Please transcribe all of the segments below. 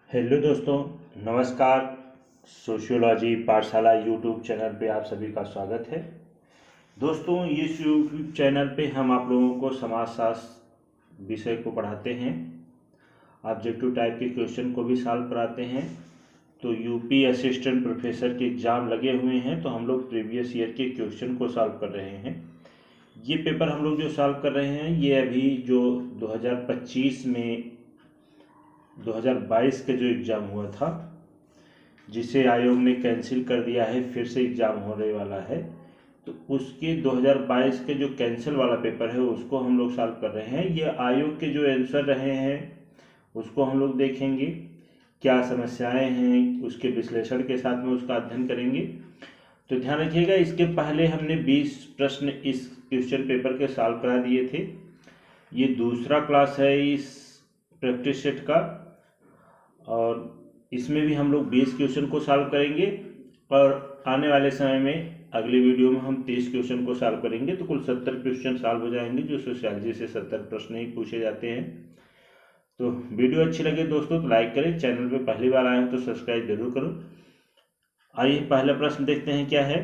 Hello दोस्तों, नमस्कार। Sociology पाठशाला यूट्यूब चैनल पे आप सभी का स्वागत है। दोस्तों, इस यूट्यूब चैनल पे हम आप लोगों को समाजशास्त्र विषय को पढ़ाते हैं, ऑब्जेक्टिव टाइप के क्वेश्चन को भी सॉल्व कराते हैं। तो यूपी असिस्टेंट प्रोफेसर के एग्ज़ाम लगे हुए हैं, तो हम लोग प्रीवियस ईयर के क्वेश्चन को सॉल्व कर रहे हैं। ये पेपर हम लोग जो सॉल्व कर रहे हैं, ये अभी जो 2025 में 2022 का जो एग्ज़ाम हुआ था, जिसे आयोग ने कैंसिल कर दिया है, फिर से एग्ज़ाम होने वाला है, तो उसके 2022 के जो कैंसिल वाला पेपर है उसको हम लोग सॉल्व कर रहे हैं। ये आयोग के जो आंसर रहे हैं उसको हम लोग देखेंगे, क्या समस्याएं हैं उसके विश्लेषण के साथ में उसका अध्ययन करेंगे। तो ध्यान रखिएगा, इसके पहले हमने 20 प्रश्न इस क्वेश्चन पेपर के सॉल्व करा दिए थे। ये दूसरा क्लास है इस प्रैक्टिस सेट का, और इसमें भी हम लोग 20 क्वेश्चन को सॉल्व करेंगे, और आने वाले समय में अगली वीडियो में हम 30 क्वेश्चन को सॉल्व करेंगे। तो कुल 70 क्वेश्चन सॉल्व हो जाएंगे, जो सोशियोलॉजी से 70 प्रश्न ही पूछे जाते हैं। तो वीडियो अच्छी लगे दोस्तों तो लाइक करें, चैनल पे पहली बार आए हैं तो सब्सक्राइब जरूर करो। आइए पहला प्रश्न देखते हैं क्या है।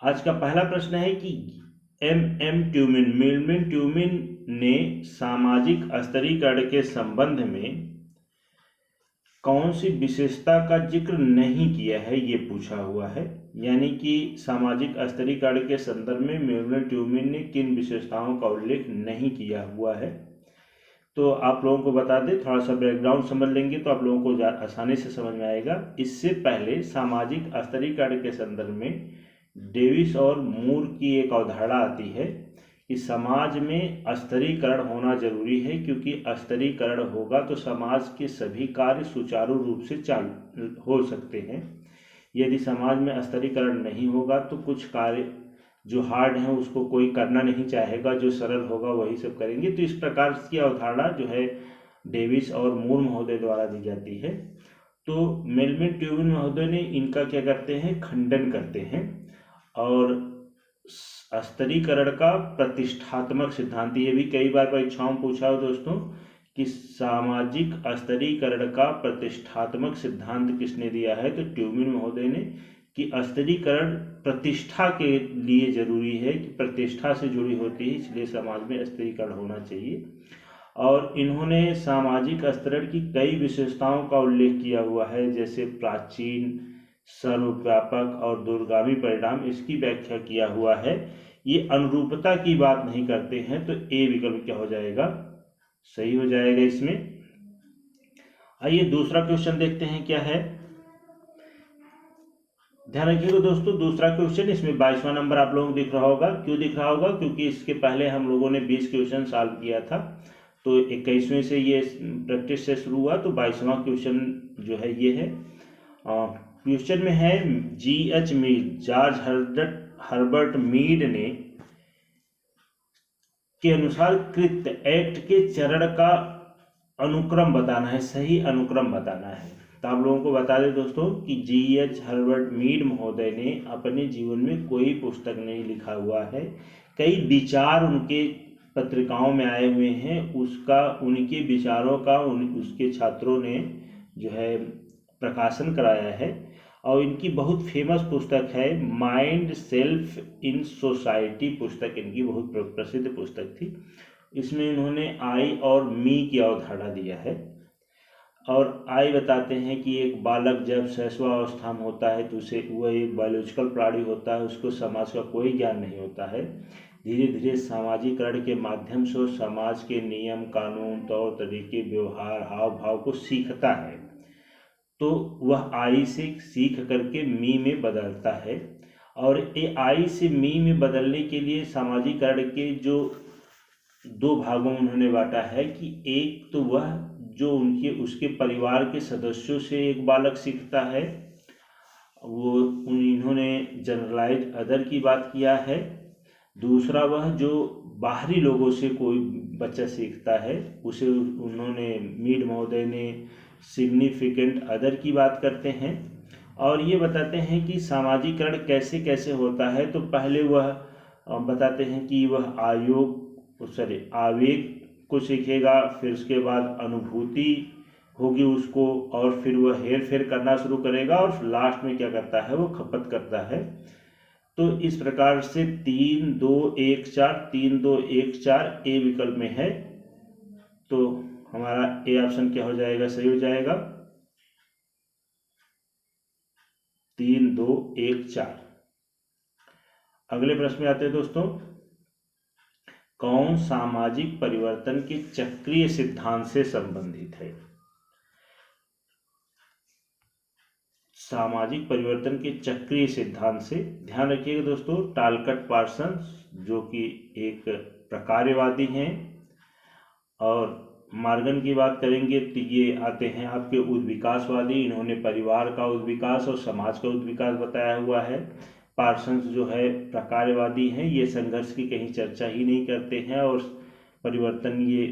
आज का पहला प्रश्न है कि मिलविन ट्यूमिन ने सामाजिक स्तरीकरण के संबंध में कौन सी विशेषता का जिक्र नहीं किया है, ये पूछा हुआ है। यानी कि सामाजिक स्तरीकरण के संदर्भ में मिलविन ट्यूमिन ने किन विशेषताओं का उल्लेख नहीं किया हुआ है। तो आप लोगों को बता दें, थोड़ा सा बैकग्राउंड समझ लेंगे तो आप लोगों को आसानी से समझ में आएगा। इससे पहले सामाजिक स्तरीकरण के संदर्भ में डेविस और मूर की एक अवधारणा आती है कि समाज में स्तरीकरण होना जरूरी है, क्योंकि स्तरीकरण होगा तो समाज के सभी कार्य सुचारू रूप से चालू हो सकते हैं। यदि समाज में स्तरीकरण नहीं होगा तो कुछ कार्य जो हार्ड हैं उसको कोई करना नहीं चाहेगा, जो सरल होगा वही सब करेंगे। तो इस प्रकार की अवधारणा जो है डेविस और मूर महोदय द्वारा दी जाती है। तो मेलविन ट्यूबिन महोदय ने इनका क्या करते हैं, खंडन करते हैं, और स्तरीकरण का प्रतिष्ठात्मक सिद्धांत, ये भी कई बार परीक्षाओं में पूछा हो दोस्तों कि सामाजिक स्तरीकरण का प्रतिष्ठात्मक सिद्धांत किसने दिया है, तो ट्यूबिन महोदय ने, कि स्तरीकरण प्रतिष्ठा के लिए जरूरी है, कि प्रतिष्ठा से जुड़ी होती है, इसलिए समाज में स्तरीकरण होना चाहिए। और इन्होंने सामाजिक स्तरीकरण की कई विशेषताओं का उल्लेख किया हुआ है, जैसे प्राचीन, सर्वव्यापक और दूरगामी परिणाम, इसकी व्याख्या किया हुआ है। ये अनुरूपता की बात नहीं करते हैं, तो ए विकल्प क्या हो जाएगा, सही हो जाएगा इसमें। आइए दूसरा क्वेश्चन देखते हैं क्या है। ध्यान रखिएगा दोस्तों, दूसरा क्वेश्चन, इसमें 22वां नंबर आप लोगों को दिख रहा होगा। क्यों दिख रहा होगा, क्योंकि इसके पहले हम लोगों ने 20 क्वेश्चन सॉल्व किया था, तो 21वें से ये प्रैक्टिस से शुरू हुआ, तो 22वां क्वेश्चन जो है ये है। क्वेश्चन में है G.H. Mead, George Herbert Mead ने के अनुसार कृत एक्ट के चरण का अनुक्रम बताना है, सही अनुक्रम बताना है। तो आप लोगों को बता दें दोस्तों कि G.H. हर्बर्ट मीड महोदय ने अपने जीवन में कोई पुस्तक नहीं लिखा हुआ है, कई विचार उनके पत्रिकाओं में आए हुए हैं, उसका उनके विचारों का उसके छात्रों ने जो है प्रकाशन कराया है। और इनकी बहुत फेमस पुस्तक है माइंड सेल्फ इन सोसाइटी, पुस्तक इनकी बहुत प्रसिद्ध पुस्तक थी। इसमें इन्होंने आई और मी की अवधारणा दिया है। और आई बताते हैं कि एक बालक जब शैशवावस्था में होता है तो उसे, वह एक बायोलॉजिकल प्राणी होता है, उसको समाज का कोई ज्ञान नहीं होता है। धीरे धीरे सामाजिकरण के माध्यम से वो समाज के नियम कानून, तौर तरीके, व्यवहार, हाव भाव को सीखता है, तो वह आई से सीख करके मी में बदलता है। और ये आई से मी में बदलने के लिए सामाजिकरण के जो दो भागों में उन्होंने बांटा है, कि एक तो वह जो उनके उसके परिवार के सदस्यों से एक बालक सीखता है, वो इन्होंने जनरलाइज अदर की बात किया है। दूसरा वह जो बाहरी लोगों से कोई बच्चा सीखता है, उसे उन्होंने मीड महोदय ने सिग्निफिकेंट अदर की बात करते हैं। और ये बताते हैं कि सामाजिकरण कैसे कैसे होता है। तो पहले वह बताते हैं कि वह आवेग को सीखेगा, फिर उसके बाद अनुभूति होगी उसको, और फिर वह हेर फेर करना शुरू करेगा, और लास्ट में क्या करता है, वो खपत करता है। तो इस प्रकार से 3 2 1 4, 3 2 1 4 ए विकल्प में है। तो हमारा ए ऑप्शन क्या हो जाएगा, सही हो जाएगा, 3 2 1 4। अगले प्रश्न में आते हैं दोस्तों, कौन सामाजिक परिवर्तन के चक्रीय सिद्धांत से संबंधित है। सामाजिक परिवर्तन के चक्रीय सिद्धांत से, ध्यान रखिएगा दोस्तों, टालकट पार्सन्स जो कि एक प्रकार्यवादी हैं, और मार्गन की बात करेंगे तो ये आते हैं आपके उद्विकासवादी। इन्होंने परिवार का उद्विकास और समाज का उद्विकास बताया हुआ है। पार्सन्स जो है प्रकार्यवादी हैं, ये संघर्ष की कहीं चर्चा ही नहीं करते हैं, और परिवर्तन ये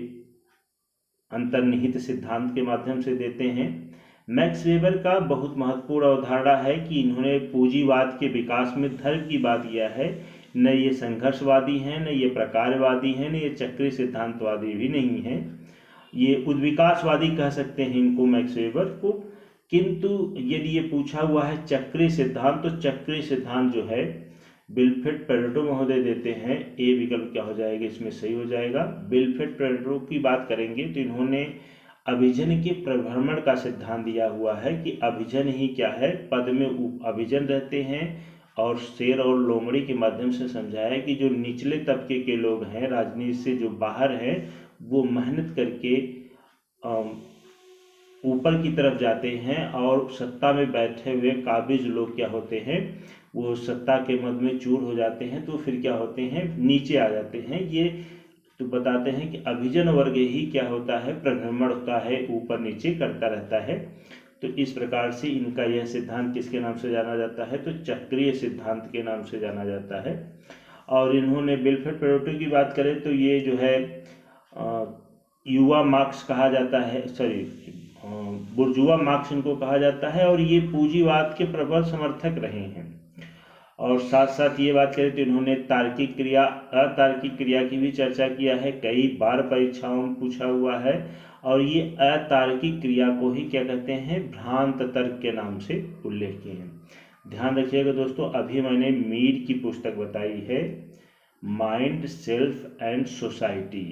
अंतर्निहित सिद्धांत के माध्यम से देते हैं। मैक्स वेबर का बहुत महत्वपूर्ण अवधारणा है कि इन्होंने पूंजीवाद के विकास में धर्म की बात किया है। न ये संघर्षवादी हैं, न ये प्रकारवादी हैं, न ये चक्रीय सिद्धांतवादी भी नहीं हैं। ये उद्विकासवादी कह सकते हैं इनको, मैक्स वेबर को। किंतु यदि ये पूछा हुआ है चक्रीय सिद्धांत, तो चक्रीय सिद्धांत जो है विल्फ्रेड पेरेटो महोदय देते हैं। ए विकल्प क्या हो जाएगा, इसमें सही हो जाएगा। विल्फ्रेड पेरेटो की बात करेंगे तो इन्होंने अभिजन के प्रभ्रमण का सिद्धांत दिया हुआ है कि अभिजन ही क्या है, पद में अभिजन रहते हैं, और शेर और लोमड़ी के माध्यम से समझाया है कि जो निचले तबके के लोग हैं, राजनीति से जो बाहर हैं, वो मेहनत करके ऊपर की तरफ जाते हैं, और सत्ता में बैठे हुए काबिज लोग क्या होते हैं, वो सत्ता के मद में चूर हो जाते हैं, तो फिर क्या होते हैं, नीचे आ जाते हैं। ये तो बताते हैं कि अभिजन वर्ग ही क्या होता है, प्रभ्रमण होता है, ऊपर नीचे करता रहता है। तो इस प्रकार से इनका यह सिद्धांत किसके नाम से जाना जाता है, तो चक्रीय सिद्धांत के नाम से जाना जाता है। और इन्होंने विल्फ्रेड पेरेटो की बात करें तो ये जो है युवा मार्क्स कहा जाता है, सॉरी बुर्जुआ मार्क्स इनको कहा जाता है, और ये पूंजीवाद के प्रबल समर्थक रहे हैं। और साथ साथ ये बात करें तो इन्होंने तार्किक क्रिया, अतार्किक क्रिया की भी चर्चा किया है, कई बार परीक्षाओं में पूछा हुआ है। और ये अतार्किक क्रिया को ही क्या कहते हैं, भ्रांत तर्क के नाम से उल्लेख किए हैं। ध्यान रखिएगा दोस्तों, अभी मैंने मीड की पुस्तक बताई है, माइंड, सेल्फ एंड सोसाइटी,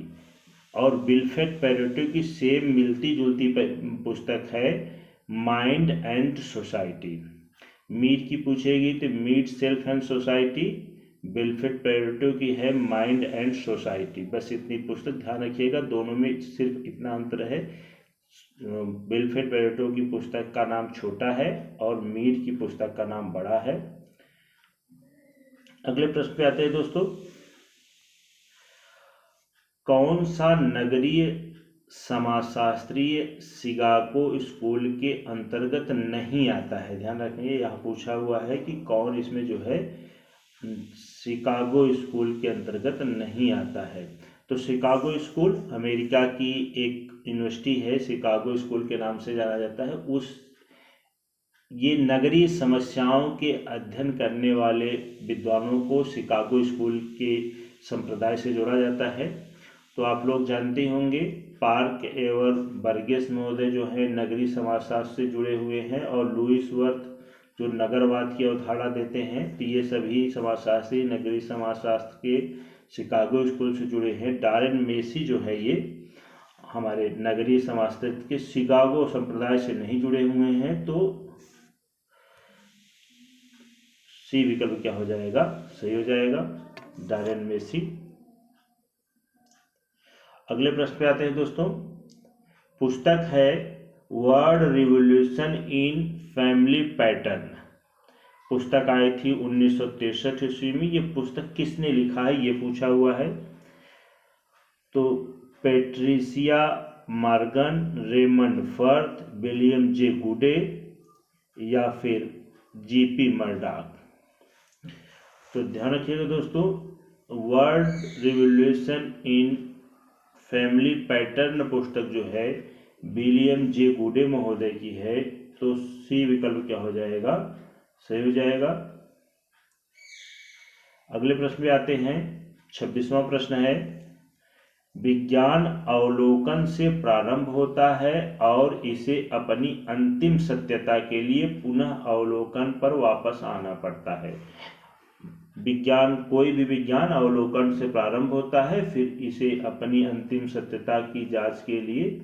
और विल्फ्रेड पेरेटो की सेम मिलती जुलती पुस्तक है, माइंड एंड सोसाइटी। मीड की पूछेगी तो Mead, self and society, Wilfred Pareto की है माइंड एंड सोसाइटी। बस इतनी पुस्तक ध्यान रखिएगा, दोनों में सिर्फ इतना अंतर है, विल्फ्रेड पेरेटो की पुस्तक का नाम छोटा है और मीड की पुस्तक का नाम बड़ा है। अगले प्रश्न पे आते हैं दोस्तों, कौन सा नगरीय समाजशास्त्रीय शिकागो स्कूल के अंतर्गत नहीं आता है। ध्यान रखिए, यहाँ पूछा हुआ है कि कौन इसमें जो है शिकागो स्कूल के अंतर्गत नहीं आता है। तो शिकागो स्कूल अमेरिका की एक यूनिवर्सिटी है, शिकागो स्कूल के नाम से जाना जाता है। ये नगरीय समस्याओं के अध्ययन करने वाले विद्वानों को शिकागो स्कूल के संप्रदाय से जोड़ा जाता है। तो आप लोग जानते होंगे, पार्क एवर बर्गेस महोदय जो है नगरीय समाजशास्त्र से जुड़े हुए हैं, और लुईस वर्थ जो नगरवाद की अवधारणा देते हैं। तो ये सभी समाजशास्त्री नगरीय समाजशास्त्र के शिकागो स्कूल से जुड़े हैं। डारेन मेसी जो है ये हमारे नगरीय समाजशास्त्र के शिकागो संप्रदाय से नहीं जुड़े हुए हैं। तो सी विकल्प क्या हो जाएगा, सही हो जाएगा, डारेन मेसी। अगले प्रश्न पे आते हैं दोस्तों, पुस्तक है word revolution in family pattern. पुस्तक आई थी 1963 ईस्वी में। ये पुस्तक किसने लिखा है, ये पूछा हुआ है। तो Patricia Morgan, Raymond Firth, William J Goode, या फिर जीपी मर्डॉक। तो ध्यान रखिएगा दोस्तों, world revolution in family pattern पुस्तक जो है विलियम जे गुडे महोदय की है। तो सी विकल्प क्या हो जाएगा, सही हो जाएगा। अगले प्रश्न पे आते हैं, 26वां प्रश्न है, विज्ञान अवलोकन से प्रारंभ होता है और इसे अपनी अंतिम सत्यता के लिए पुनः अवलोकन पर वापस आना पड़ता है। विज्ञान, कोई भी विज्ञान अवलोकन से प्रारंभ होता है, फिर इसे अपनी अंतिम सत्यता की जांच के लिए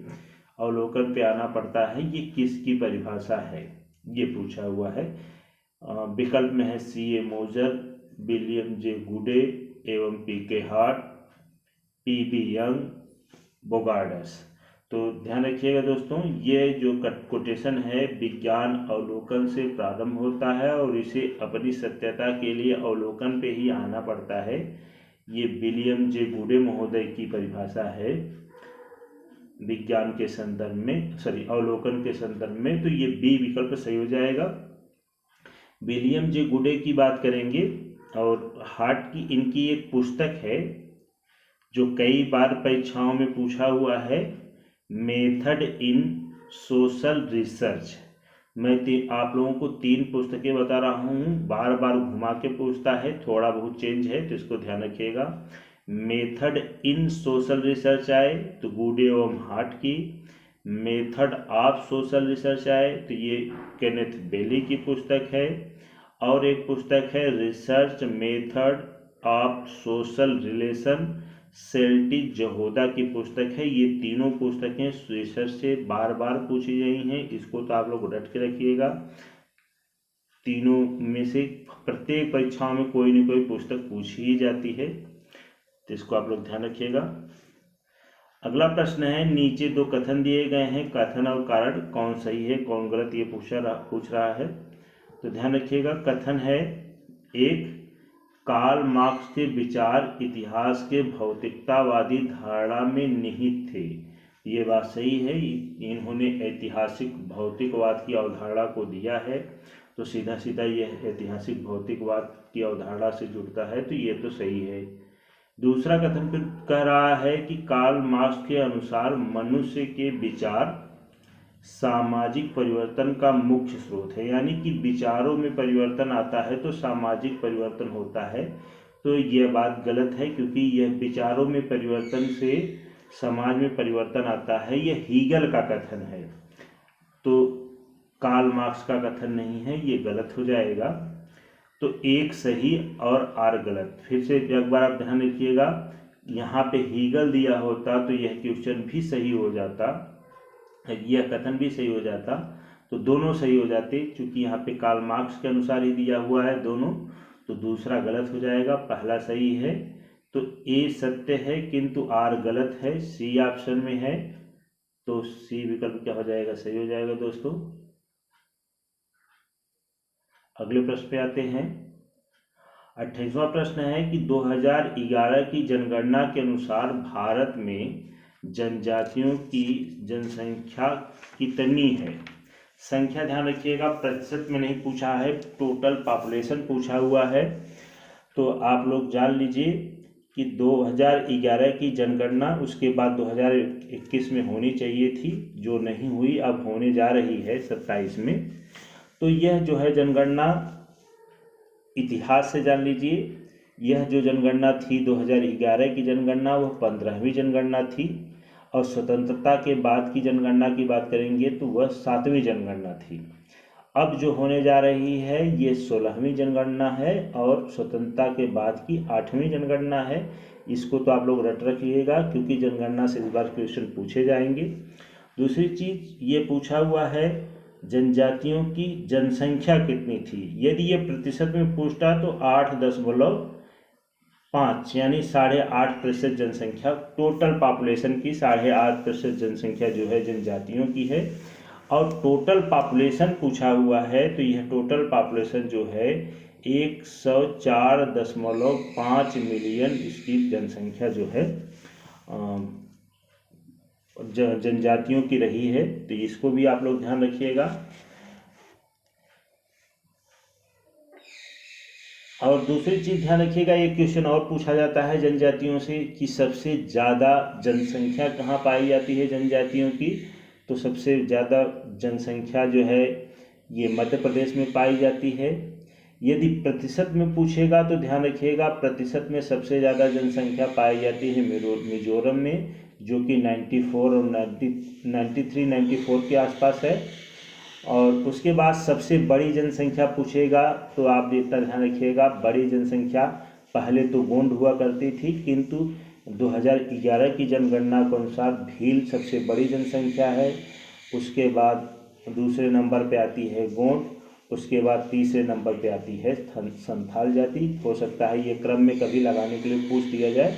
अवलोकन पे आना पड़ता है। ये किसकी परिभाषा है, ये पूछा हुआ है। विकल्प में है C.A. मोजर, विलियम जे गुडे एवं P.K. Heart, P.B. Young, Bogardus. तो ध्यान रखिएगा दोस्तों, ये जो कोटेशन है, विज्ञान अवलोकन से प्रारंभ होता है और इसे अपनी सत्यता के लिए अवलोकन पे ही आना पड़ता है, ये विलियम जे गुडे महोदय की परिभाषा है विज्ञान के संदर्भ में, अवलोकन के संदर्भ में। तो ये बी विकल्प सही हो जाएगा। विलियम जे गुडे की बात करेंगे और हार्ट की, इनकी एक पुस्तक है जो कई बार परीक्षाओं में पूछा हुआ है, मेथड इन सोशल रिसर्च। मैं आप लोगों को 3 पुस्तकें बता रहा हूँ, बार बार घुमा के पूछता है, थोड़ा बहुत चेंज है तो इसको ध्यान रखिएगा। मेथड इन सोशल रिसर्च आए तो गुडे एवं हार्ट की, मेथड ऑफ सोशल रिसर्च आए तो ये केनेथ बेली की पुस्तक है, और एक पुस्तक है research method of social relation, Selltiz Jahoda की पुस्तक है। ये तीनों पुस्तकें रिसर्च से बार बार पूछी गई हैं, इसको तो आप लोग रट के रखिएगा। तीनों में से प्रत्येक परीक्षाओं में कोई न कोई पुस्तक पूछी ही जाती है, तो इसको आप लोग ध्यान रखिएगा। अगला प्रश्न है, नीचे 2 कथन दिए गए हैं, कथन और कारण कौन सही है कौन गलत, ये पूछ रहा है। तो ध्यान रखिएगा, कथन है 1, कार्ल मार्क्स के विचार इतिहास के भौतिकतावादी धारणा में निहित थे। ये बात सही है, इन्होंने ऐतिहासिक भौतिकवाद की अवधारणा को दिया है, तो सीधा सीधा यह ऐतिहासिक भौतिकवाद की अवधारणा से जुड़ता है, तो ये तो सही है। दूसरा कथन कह रहा है कि कार्ल मार्क्स के अनुसार मनुष्य के विचार सामाजिक परिवर्तन का मुख्य स्रोत है, यानी कि विचारों में परिवर्तन आता है तो सामाजिक परिवर्तन होता है। तो यह बात गलत है, क्योंकि यह विचारों में परिवर्तन से समाज में परिवर्तन आता है, यह हीगल का कथन है, तो कार्ल मार्क्स का कथन नहीं है, ये गलत हो जाएगा। तो 1 सही और आर गलत। फिर से एक बार आप ध्यान रखिएगा, यहाँ पे हीगल दिया होता तो यह क्वेश्चन भी सही हो जाता, यह कथन भी सही हो जाता, तो दोनों सही हो जाते। चूंकि यहाँ पे कार्ल मार्क्स के अनुसार ही दिया हुआ है दोनों, तो दूसरा गलत हो जाएगा, पहला सही है। तो ए सत्य है किंतु आर गलत है, सी ऑप्शन में है, तो सी विकल्प क्या हो जाएगा, सही हो जाएगा दोस्तों। अगले प्रश्न पे आते हैं। 28वां प्रश्न है कि 2011 की जनगणना के अनुसार भारत में जनजातियों की जनसंख्या कितनी है। संख्या ध्यान रखिएगा, प्रतिशत में नहीं पूछा है, टोटल पॉपुलेशन पूछा हुआ है। तो आप लोग जान लीजिए कि 2011 की जनगणना उसके बाद 2021 में होनी चाहिए थी, जो नहीं हुई, अब होने जा रही है 27 में। तो यह जो है जनगणना, इतिहास से जान लीजिए, यह जो जनगणना थी 2011 की जनगणना, वह 15वीं जनगणना थी, और स्वतंत्रता के बाद की जनगणना की बात करेंगे तो वह 7वीं जनगणना थी। अब जो होने जा रही है ये 16वीं जनगणना है, और स्वतंत्रता के बाद की 8वीं जनगणना है। इसको तो आप लोग रट रखिएगा, क्योंकि जनगणना से इस बार क्वेश्चन पूछे जाएंगे। दूसरी चीज ये पूछा हुआ है, जनजातियों की जनसंख्या कितनी थी। यदि ये प्रतिशत में पूछता तो 8.5 यानी 8.5% जनसंख्या, टोटल पॉपुलेशन की 8.5% जनसंख्या जो है जनजातियों की है। और टोटल पॉपुलेशन पूछा हुआ है, तो यह टोटल पॉपुलेशन जो है 104.5 मिलियन इसकी जनसंख्या जो है जनजातियों की रही है, तो इसको भी आप लोग ध्यान रखिएगा। और दूसरी चीज ध्यान रखिएगा, ये क्वेश्चन और पूछा जाता है जनजातियों से कि सबसे ज़्यादा जनसंख्या कहाँ पाई जाती है जनजातियों की। तो सबसे ज़्यादा जनसंख्या जो है ये मध्य प्रदेश में पाई जाती है। यदि प्रतिशत में पूछेगा तो ध्यान रखिएगा, प्रतिशत में सबसे ज़्यादा जनसंख्या पाई जाती है मिजोरम में, जो कि 94 और 93-94 के आसपास है। और उसके बाद सबसे बड़ी जनसंख्या पूछेगा तो आप इतना ध्यान रखिएगा, बड़ी जनसंख्या पहले तो गोंड हुआ करती थी, किंतु 2011 की जनगणना के अनुसार भील सबसे बड़ी जनसंख्या है। उसके बाद दूसरे नंबर पे आती है गोंड, उसके बाद तीसरे नंबर पे आती है संथाल जाति। हो सकता है ये क्रम में कभी लगाने के लिए पूछ दिया जाए,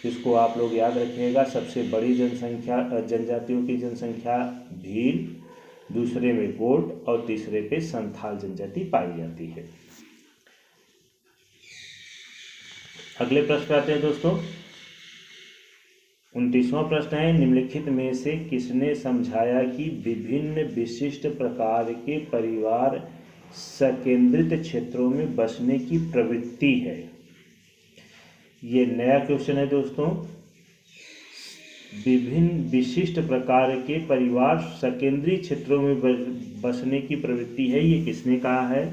जिसको आप लोग याद रखिएगा। सबसे बड़ी जनसंख्या जनजातियों की जनसंख्या भील, दूसरे में गोंड और तीसरे पे संथाल जनजाति पाई जाती है। अगले प्रश्न पे आते हैं दोस्तों। 29वां प्रश्न है, निम्नलिखित में से किसने समझाया कि विभिन्न विशिष्ट प्रकार के परिवार संकेंद्रित क्षेत्रों में बसने की प्रवृत्ति है। ये नया क्वेश्चन है दोस्तों। विभिन्न विशिष्ट प्रकार के परिवार संकेंद्रित क्षेत्रों में बसने की प्रवृत्ति है, ये किसने कहा है?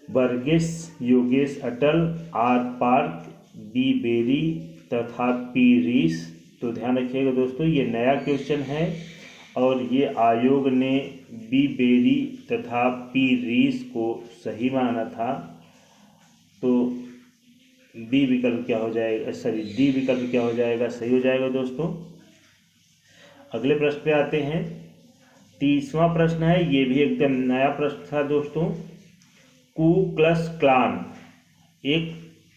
Burgess, Yogesh Atal, R Park, B Berry तथा पी रीस। तो ध्यान रखिएगा दोस्तों, ये नया क्वेश्चन है और ये आयोग ने बी बेरी तथा पी रीस को सही माना था। तो बी विकल्प क्या हो जाएगा, सॉरी डी विकल्प क्या हो जाएगा, सही हो जाएगा दोस्तों। अगले प्रश्न पे आते हैं। 30वां प्रश्न है, ये भी एकदम नया प्रश्न था दोस्तों। कू क्लस क्लान एक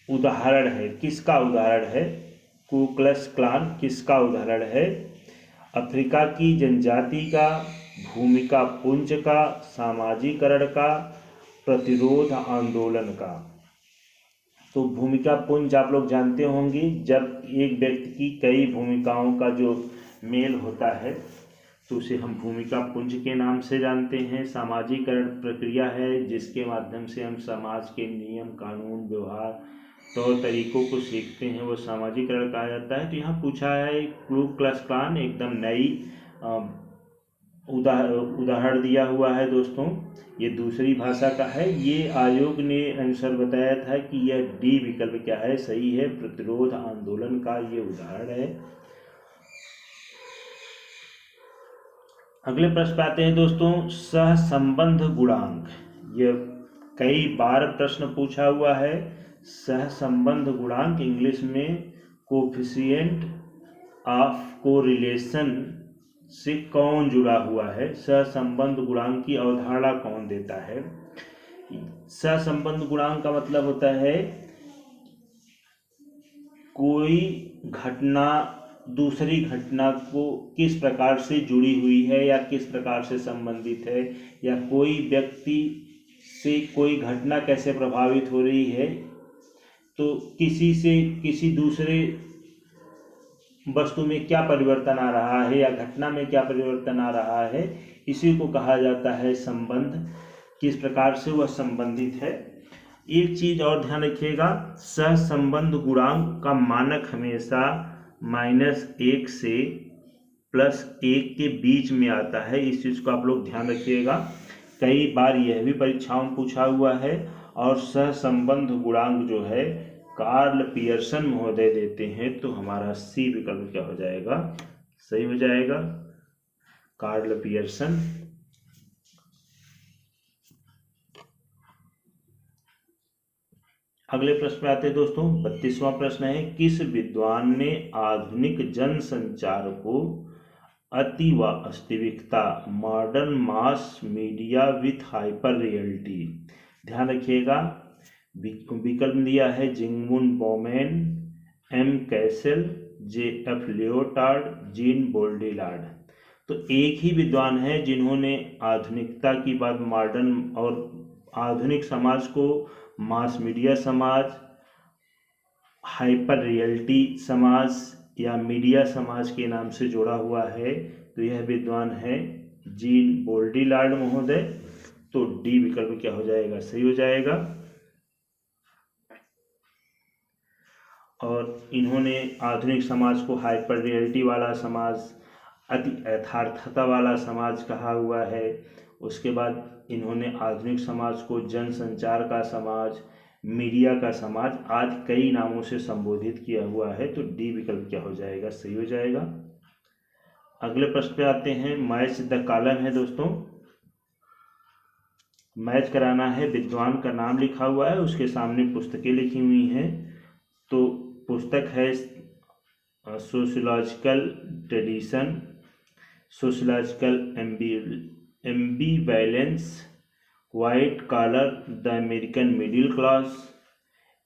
उदाहरण है, किसका उदाहरण है? कू क्लस क्लान किसका उदाहरण है? अफ्रीका की जनजाति का, भूमिका पुंज का, सामाजिकरण का, प्रतिरोध आंदोलन का। तो भूमिका पुंज आप लोग जानते होंगे, जब एक व्यक्ति की कई भूमिकाओं का जो मेल होता है तो उसे हम भूमिका पुंज के नाम से जानते हैं। सामाजिकरण प्रक्रिया है जिसके माध्यम से हम समाज के नियम, कानून, व्यवहार, तौर तरीकों को सीखते हैं, वो सामाजिकरण कहा जाता है। तो यहाँ पूछा है क्लू क्लस क्लान, एकदम नई उदाहरण दिया हुआ है दोस्तों। ये दूसरी भाषा का है। ये आयोग ने आंसर बताया था कि यह डी विकल्प क्या है, सही है, प्रतिरोध आंदोलन का ये उदाहरण है। अगले प्रश्न पे आते हैं दोस्तों। सहसंबंध गुणांक, ये कई बार प्रश्न पूछा हुआ है। सहसंबंध गुणांक इंग्लिश में कोफिशिएंट ऑफ कोरिलेशन से कौन जुड़ा हुआ है? सहसंबंध गुणांक की अवधारणा कौन देता है? सहसंबंध गुणांक का मतलब होता है कोई घटना दूसरी घटना को किस प्रकार से जुड़ी हुई है या किस प्रकार से संबंधित है, या कोई व्यक्ति से कोई घटना कैसे प्रभावित हो रही है, तो किसी से किसी दूसरे वस्तु में क्या परिवर्तन आ रहा है या घटना में क्या परिवर्तन आ रहा है, इसी को कहा जाता है संबंध, किस प्रकार से वह संबंधित है। एक चीज और ध्यान रखिएगा, सहसंबंध गुणांक का मानक हमेशा -1 से +1 के बीच में आता है। इस चीज को आप लोग ध्यान रखिएगा। कई बार यह भी परीक्षाओं में पूछा हुआ है। और सहसंबंध गुणांक जो है कार्ल पियर्सन महोदय देते हैं। तो हमारा सी विकल्प क्या हो जाएगा, सही हो जाएगा, कार्ल पियर्सन। अगले प्रश्न पे आते हैं दोस्तों। 32वां प्रश्न है, किस विद्वान ने आधुनिक जनसंचार को अति वास्तविकता, modern mass media with hyper reality. ध्यान रखिएगा, विकल्प दिया है Zygmunt Bauman, M Castells, J F Lyotard, Jean Baudrillard. तो एक ही विद्वान है जिन्होंने आधुनिकता की बात, मॉडर्न और आधुनिक समाज को मास मीडिया समाज, हाइपर रियलिटी समाज या मीडिया समाज के नाम से जोड़ा हुआ है। तो यह विद्वान है जीन बोल्डिलार्ड महोदय। तो डी विकल्प क्या हो जाएगा, सही हो जाएगा। और इन्होंने आधुनिक समाज को हाइपर रियलिटी वाला समाज, अति यथार्थता वाला समाज कहा हुआ है। उसके बाद इन्होंने आधुनिक समाज को जनसंचार का समाज, मीडिया का समाज आदि कई नामों से संबोधित किया हुआ है। तो डी विकल्प क्या हो जाएगा, सही हो जाएगा। अगले प्रश्न पे आते हैं। मैच द कॉलम है दोस्तों, मैच कराना है। विद्वान का नाम लिखा हुआ है, उसके सामने पुस्तकें लिखी हुई हैं। तो पुस्तक है sociological tradition, sociological ambivalence, white collar, the American middle class,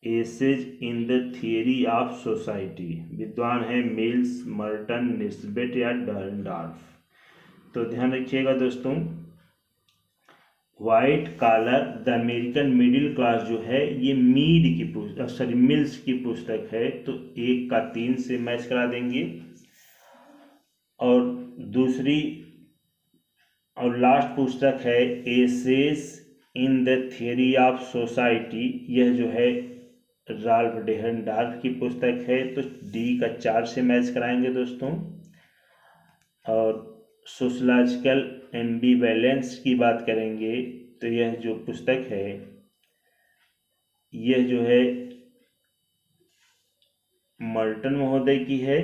essays in the theory of society. विद्वान है मिल्स, मर्टन, निस्बेट या डर्नडार्फ। तो ध्यान रखिएगा दोस्तों, white collar the American middle class जो है ये मिल्स की पुस्तक है। तो 1 का 3 से मैच करा देंगे। और दूसरी और लास्ट पुस्तक है essays in the theory of society, यह जो है राल्फ डेहनडार्फ की पुस्तक है। तो डी का 4 से मैच कराएंगे दोस्तों। और सोशलॉजिकल एम्बीवैलेंस की बात करेंगे तो यह जो पुस्तक है यह जो है मर्टन महोदय की है।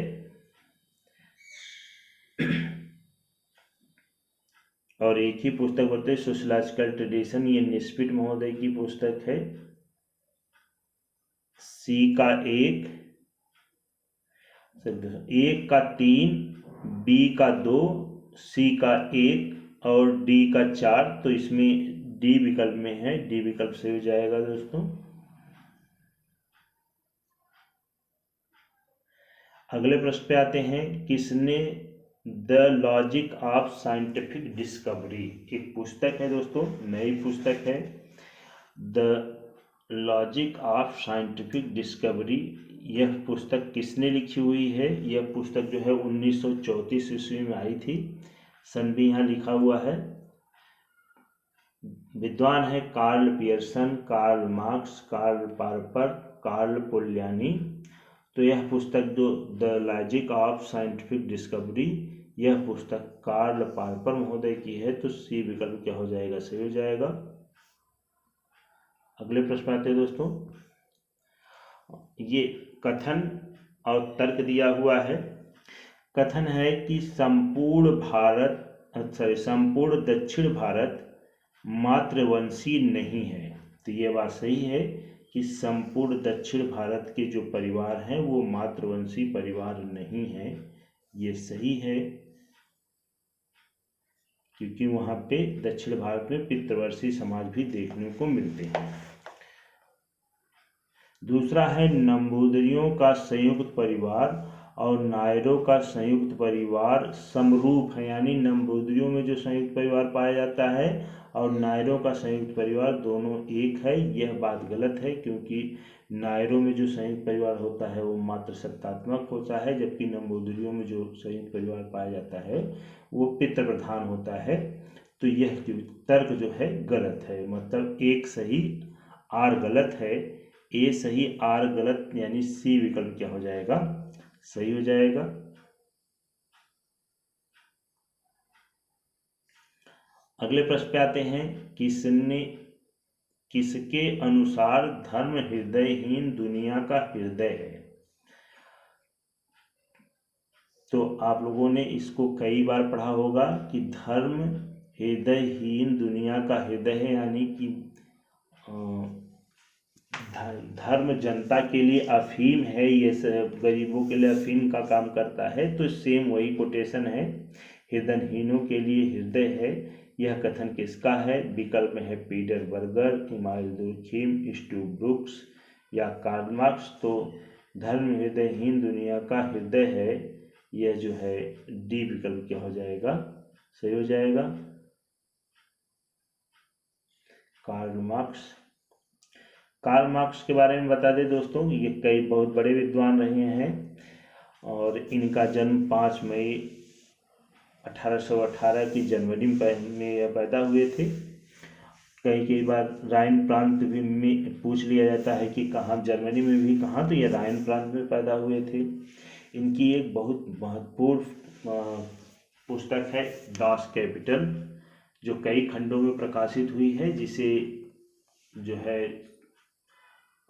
और एक ही पुस्तक बोलते हैं सोशलॉजिकल ट्रेडिशन, ये निस्बिट महोदय की पुस्तक है। सी का 1 का 3, बी का 2, सी का 1 और डी का 4। तो इसमें डी विकल्प में है, डी विकल्प से हो जाएगा दोस्तों। अगले प्रश्न पे आते हैं। किसने the logic of scientific discovery, एक पुस्तक है दोस्तों, नई पुस्तक है। The logic of scientific discovery, यह पुस्तक किसने लिखी हुई है? यह पुस्तक जो है 1934 ईस्वी में आई थी। सन भी यहाँ लिखा हुआ है। विद्वान है Karl Pearson, Karl Marx, Karl Popper, Karl Polanyi. तो यह पुस्तक जो the logic of scientific discovery, यह पुस्तक कार्ल पार्पर महोदय की है। तो सी विकल्प क्या हो जाएगा, सही हो जाएगा। अगले प्रश्न आते हैं दोस्तों। ये कथन और तर्क दिया हुआ है। कथन है कि संपूर्ण दक्षिण भारत मातृवंशी नहीं है। तो ये बात सही है कि संपूर्ण दक्षिण भारत के जो परिवार हैं वो मातृवंशी परिवार नहीं है। ये सही है क्योंकि वहाँ पे दक्षिण भारत में पितृवंशी समाज भी देखने को मिलते हैं। दूसरा है नंबूदरियों का संयुक्त परिवार और नायरों का संयुक्त परिवार समरूप है, यानी नंबूदरियों में जो संयुक्त परिवार पाया जाता है और नायरों का संयुक्त परिवार दोनों एक है। यह बात गलत है क्योंकि नायरों में जो संयुक्त परिवार होता है वो मातृसत्तात्मक होता है, जबकि नंबूदरियों में जो संयुक्त परिवार पाया जाता है वो पितृ प्रधान होता है। तो यह तर्क जो है गलत है, मतलब एक सही आर गलत है। ए सही आर गलत, यानी सी विकल्प क्या हो जाएगा, सही हो जाएगा। अगले प्रश्न पे आते हैं। किसके अनुसार धर्म हृदयहीन दुनिया का हृदय है? तो आप लोगों ने इसको कई बार पढ़ा होगा कि धर्म हृदयहीन दुनिया का हृदय है, यानी कि धर्म जनता के लिए अफीम है, ये सब गरीबों के लिए अफीम का काम करता है। तो सेम वही कोटेशन है, हृदयहीनों के लिए हृदय है। यह कथन किसका है? विकल्प में है Peter Berger, email Durkheim, Steve brooks या कार्ल मार्क्स। तो धर्म हृदयहीन दुनिया का हृदय है, यह जो है डी विकल्प क्या हो जाएगा, सही हो जाएगा, कार्ल मार्क्स। कार्ल मार्क्स के बारे में बता दें दोस्तों, ये कई बहुत बड़े विद्वान रहे हैं और इनका जन्म 5 मई 1818 की जनवरी में यह पैदा हुए थे। कई बार राइन प्रांत भी में पूछ लिया जाता है कि कहाँ, जर्मनी में भी कहाँ, तो ये राइन प्रांत में पैदा हुए थे। इनकी एक बहुत महत्वपूर्ण पुस्तक है डास कैपिटल। जो कई खंडों में प्रकाशित हुई है, जिसे जो है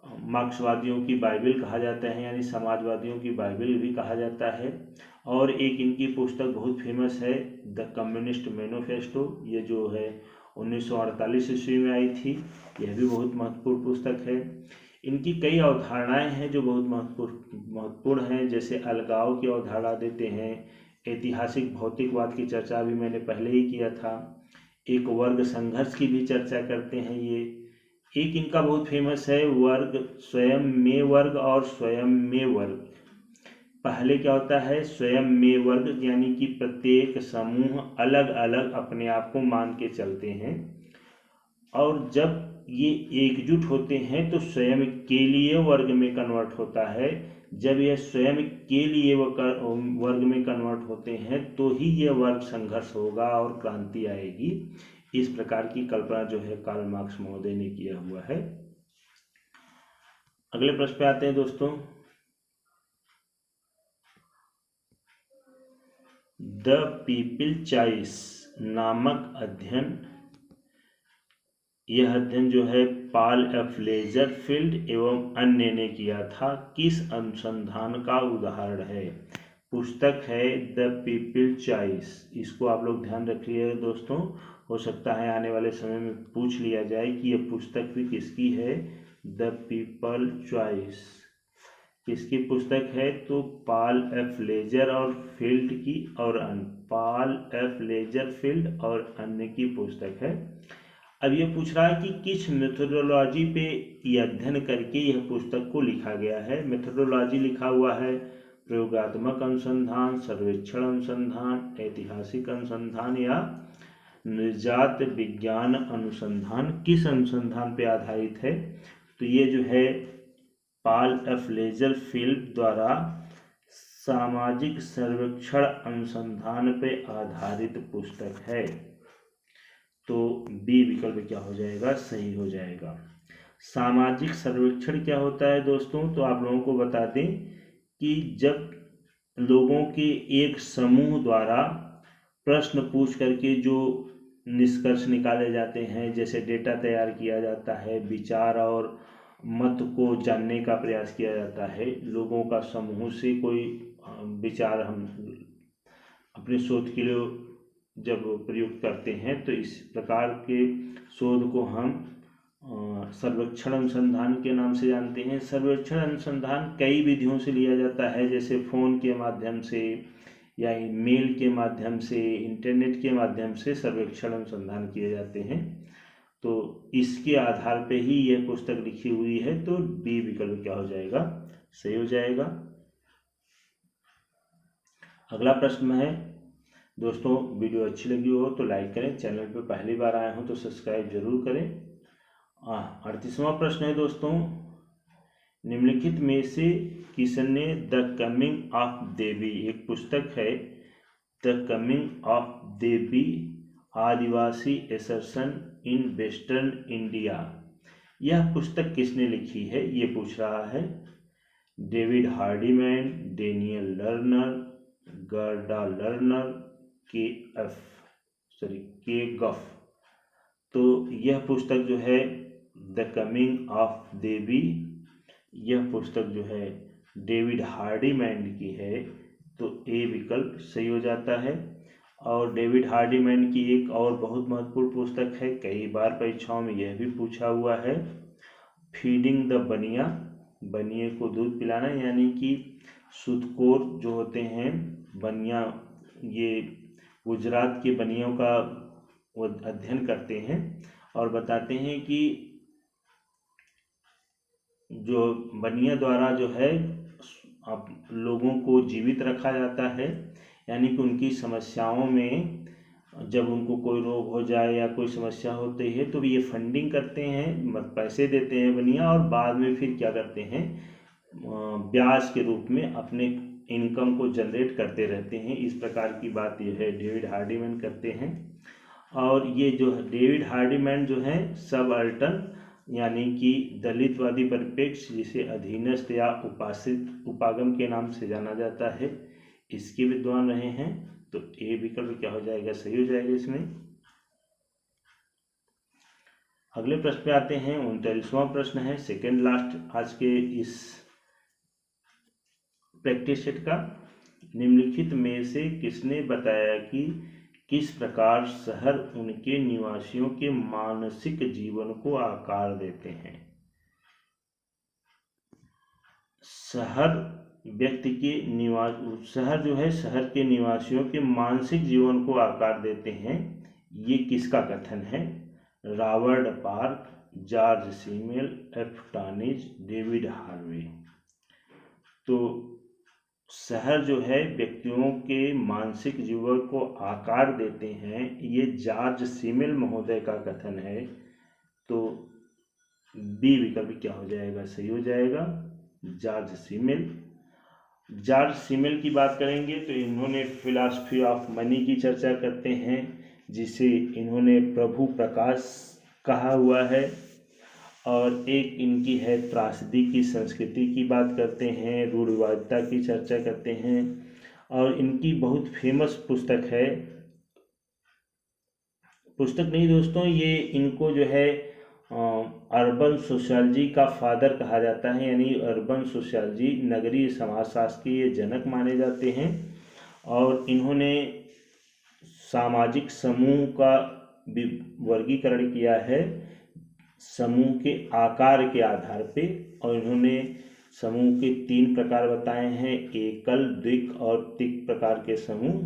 मार्क्सवादियों की बाइबिल कहा जाता है, यानी समाजवादियों की बाइबिल भी कहा जाता है। और एक इनकी पुस्तक बहुत फेमस है, द कम्युनिस्ट मैनिफेस्टो, ये जो है 1948 ईस्वी में आई थी। यह भी बहुत महत्वपूर्ण पुस्तक है। इनकी कई अवधारणाएं हैं जो बहुत महत्वपूर्ण हैं, जैसे अलगाव की अवधारणा देते हैं, ऐतिहासिक भौतिकवाद की चर्चा भी मैंने पहले ही किया था, एक वर्ग संघर्ष की भी चर्चा करते हैं ये। एक इनका बहुत फेमस है वर्ग स्वयं में वर्ग और स्वयं में वर्ग। पहले क्या होता है, स्वयं में वर्ग यानी कि प्रत्येक समूह अलग अलग अपने आप को मान के चलते हैं, और जब ये एकजुट होते हैं तो स्वयं के लिए वर्ग में कन्वर्ट होता है। जब यह स्वयं के लिए वर्ग में कन्वर्ट होते हैं तो ही यह वर्ग संघर्ष होगा और क्रांति आएगी। इस प्रकार की कल्पना जो है कार्ल मार्क्स महोदय ने किया हुआ है। अगले प्रश्न पे आते हैं दोस्तों। द पीपल चॉइस नामक अध्ययन, यह अध्ययन जो है पॉल एफ लेजरफील्ड एवं अन्य ने किया था, किस अनुसंधान का उदाहरण है? पुस्तक है द पीपल चॉइस। इसको आप लोग ध्यान रखिएगा दोस्तों, हो सकता है आने वाले समय में पूछ लिया जाए कि यह पुस्तक भी किसकी है। द पीपल चॉइस किसकी पुस्तक है? तो पॉल एफ लेजर और फील्ड की और पॉल एफ लेजरफील्ड और अन्य की पुस्तक है। अब ये पूछ रहा है कि किस मेथोडोलॉजी पे यह अध्ययन करके यह पुस्तक को लिखा गया है। मेथोडोलॉजी लिखा हुआ है प्रयोगात्मक अनुसंधान, सर्वेक्षण अनुसंधान, ऐतिहासिक अनुसंधान या निर्जात विज्ञान अनुसंधान। किस अनुसंधान पे आधारित है? तो ये जो है पॉल एफ लेजरफील्ड द्वारा सामाजिक सर्वेक्षण अनुसंधान पे आधारित पुस्तक है। तो बी विकल्प क्या हो जाएगा? सही हो जाएगा। सामाजिक सर्वेक्षण क्या होता है दोस्तों? तो आप लोगों को बता दें कि जब लोगों के एक समूह द्वारा प्रश्न पूछ करके जो निष्कर्ष निकाले जाते हैं, जैसे डेटा तैयार किया जाता है, विचार और मत को जानने का प्रयास किया जाता है, लोगों का समूह से कोई विचार हम अपने शोध के लिए जब प्रयुक्त करते हैं तो इस प्रकार के शोध को हम सर्वेक्षण अनुसंधान के नाम से जानते हैं। सर्वेक्षण अनुसंधान कई विधियों से लिया जाता है, जैसे फ़ोन के माध्यम से या ईमेल के माध्यम से, इंटरनेट के माध्यम से सर्वेक्षण अनुसंधान किए जाते हैं। तो इसके आधार पे ही यह पुस्तक लिखी हुई है। तो बी विकल्प क्या हो जाएगा? सही हो जाएगा। अगला प्रश्न है दोस्तों, वीडियो अच्छी लगी हो तो लाइक करें, चैनल पर पहली बार आए हो तो सब्सक्राइब जरूर करें। 38वां प्रश्न है दोस्तों, निम्नलिखित में से किसने द कमिंग ऑफ देवी, एक पुस्तक है the coming of Devi Adivasi assertion in western India, यह पुस्तक किसने लिखी है? ये पूछ रहा है। डेविड हार्डीमैन, डेनियल लर्नर, गर्डा लर्नर, के गफ। तो यह पुस्तक जो है द कमिंग ऑफ देवी, यह पुस्तक जो है डेविड हार्डीमैन की है। तो ए विकल्प सही हो जाता है। और डेविड हार्डीमैन की एक और बहुत महत्वपूर्ण पुस्तक है, कई बार परीक्षाओं में यह भी पूछा हुआ है, फीडिंग द बनिया, बनिए को दूध पिलाना, यानी कि सूदखोर जो होते हैं बनिया, ये गुजरात के बनियों का वो अध्ययन करते हैं और बताते हैं कि जो बनिया द्वारा जो है आप लोगों को जीवित रखा जाता है, यानी कि उनकी समस्याओं में जब उनको कोई रोग हो जाए या कोई समस्या होती है तो ये फंडिंग करते हैं, पैसे देते हैं बनिया, और बाद में फिर क्या करते हैं, ब्याज के रूप में अपने इनकम को जनरेट करते रहते हैं। इस प्रकार की बात यह है डेविड हार्डीमैन करते हैं। और ये जो डेविड हार्डीमैन जो है सबअल्टर्न यानी कि दलितवादी परिप्रेक्ष्य, जिसे अधीनस्थ या उपासित उपागम के नाम से जाना जाता है, इसके विद्वान रहे हैं। तो ए विकल्प क्या हो जाएगा? सही हो जाएगा इसमें। अगले प्रश्न पे आते हैं। 39वां प्रश्न है, सेकेंड लास्ट आज के इस प्रैक्टिस सेट का। निम्नलिखित में से किसने बताया कि किस प्रकार शहर उनके निवासियों के मानसिक जीवन को आकार देते हैं? शहर व्यक्ति के शहर जो है शहर के निवासियों के मानसिक जीवन को आकार देते हैं, ये किसका कथन है? Robert Park, George Simmel, F Tonnies, David Harvey. तो शहर जो है व्यक्तियों के मानसिक जीवन को आकार देते हैं, ये जॉर्ज सीमेल महोदय का कथन है। तो बी विकल्प क्या हो जाएगा? सही हो जाएगा, जॉर्ज सीमेल। जॉर्ज सीमेल की बात करेंगे तो इन्होंने फिलॉसफी ऑफ मनी की चर्चा करते हैं, जिसे इन्होंने प्रभु प्रकाश कहा हुआ है। और एक इनकी है त्रासदी की संस्कृति की बात करते हैं, रूढ़िवादिता की चर्चा करते हैं। और इनकी बहुत फेमस पुस्तक है, पुस्तक नहीं दोस्तों, ये इनको जो है अर्बन सोशियोलॉजी का फादर कहा जाता है, यानी अर्बन सोशियोलॉजी नगरीय समाजशास्त्र के ये जनक माने जाते हैं। और इन्होंने सामाजिक समूह का वर्गीकरण किया है समूह के आकार के आधार पे, और इन्होंने समूह के 3 प्रकार बताए हैं, एकल, द्विक और त्रिक प्रकार के समूह।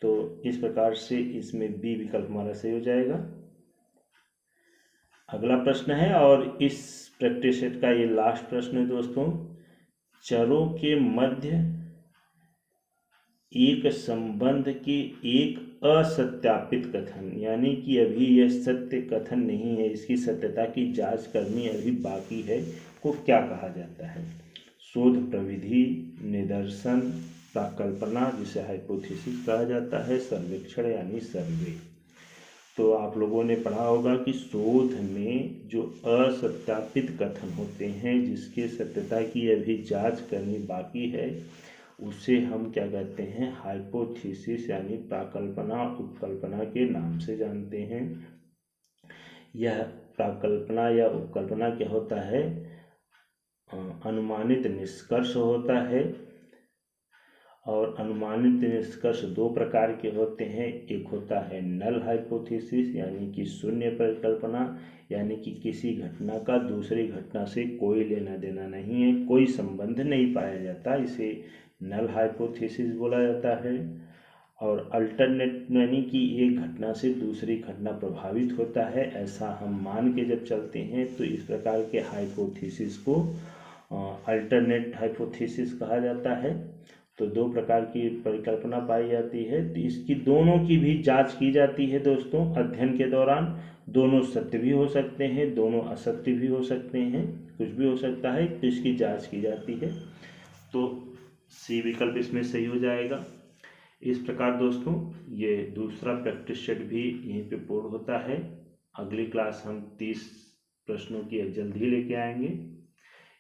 तो इस प्रकार से इसमें बी विकल्प हमारा सही हो जाएगा। अगला प्रश्न है, और इस प्रैक्टिस सेट का ये लास्ट प्रश्न है दोस्तों। चरों के मध्य एक संबंध के एक असत्यापित कथन, यानी कि अभी यह सत्य कथन नहीं है, इसकी सत्यता की जांच करनी अभी बाकी है, को क्या कहा जाता है? शोध प्रविधि, निदर्शन, प्राकल्पना जिसे हाइपोथेसिस कहा जाता है, सर्वेक्षण यानी सर्वे। तो आप लोगों ने पढ़ा होगा कि शोध में जो असत्यापित कथन होते हैं, जिसके सत्यता की अभी जांच करनी बाकी है, उसे हम क्या कहते हैं? हाइपोथेसिस यानी प्राकल्पना उपकल्पना के नाम से जानते हैं। यह प्राकल्पना या उपकल्पना क्या होता है? अनुमानित निष्कर्ष होता है। और अनुमानित निष्कर्ष 2 प्रकार के होते हैं। एक होता है नल हाइपोथेसिस, यानी कि शून्य परिकल्पना, यानी कि किसी घटना का दूसरी घटना से कोई लेना देना नहीं है, कोई संबंध नहीं पाया जाता, इसे नल हाइपोथेसिस बोला जाता है। और अल्टरनेट यानी कि एक घटना से दूसरी घटना प्रभावित होता है, ऐसा हम मान के जब चलते हैं तो इस प्रकार के हाइपोथेसिस को अल्टरनेट हाइपोथेसिस कहा जाता है। तो 2 प्रकार की परिकल्पना पाई जाती है, तो इसकी दोनों की भी जांच की जाती है दोस्तों अध्ययन के दौरान। दोनों सत्य भी हो सकते हैं, दोनों असत्य भी हो सकते हैं, कुछ भी हो सकता है, तो इसकी जांच की जाती है। तो सी विकल्प इसमें सही हो जाएगा। इस प्रकार दोस्तों ये दूसरा प्रैक्टिस सेट भी यहीं पे पूर्ण होता है। अगली क्लास हम 30 प्रश्नों की जल्द ही लेके आएंगे।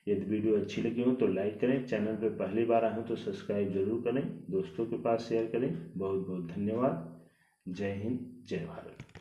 यदि वीडियो अच्छी लगी हो तो लाइक करें, चैनल पर पहली बार आए हो तो सब्सक्राइब जरूर करें, दोस्तों के पास शेयर करें। बहुत बहुत धन्यवाद। जय हिंद, जय भारत।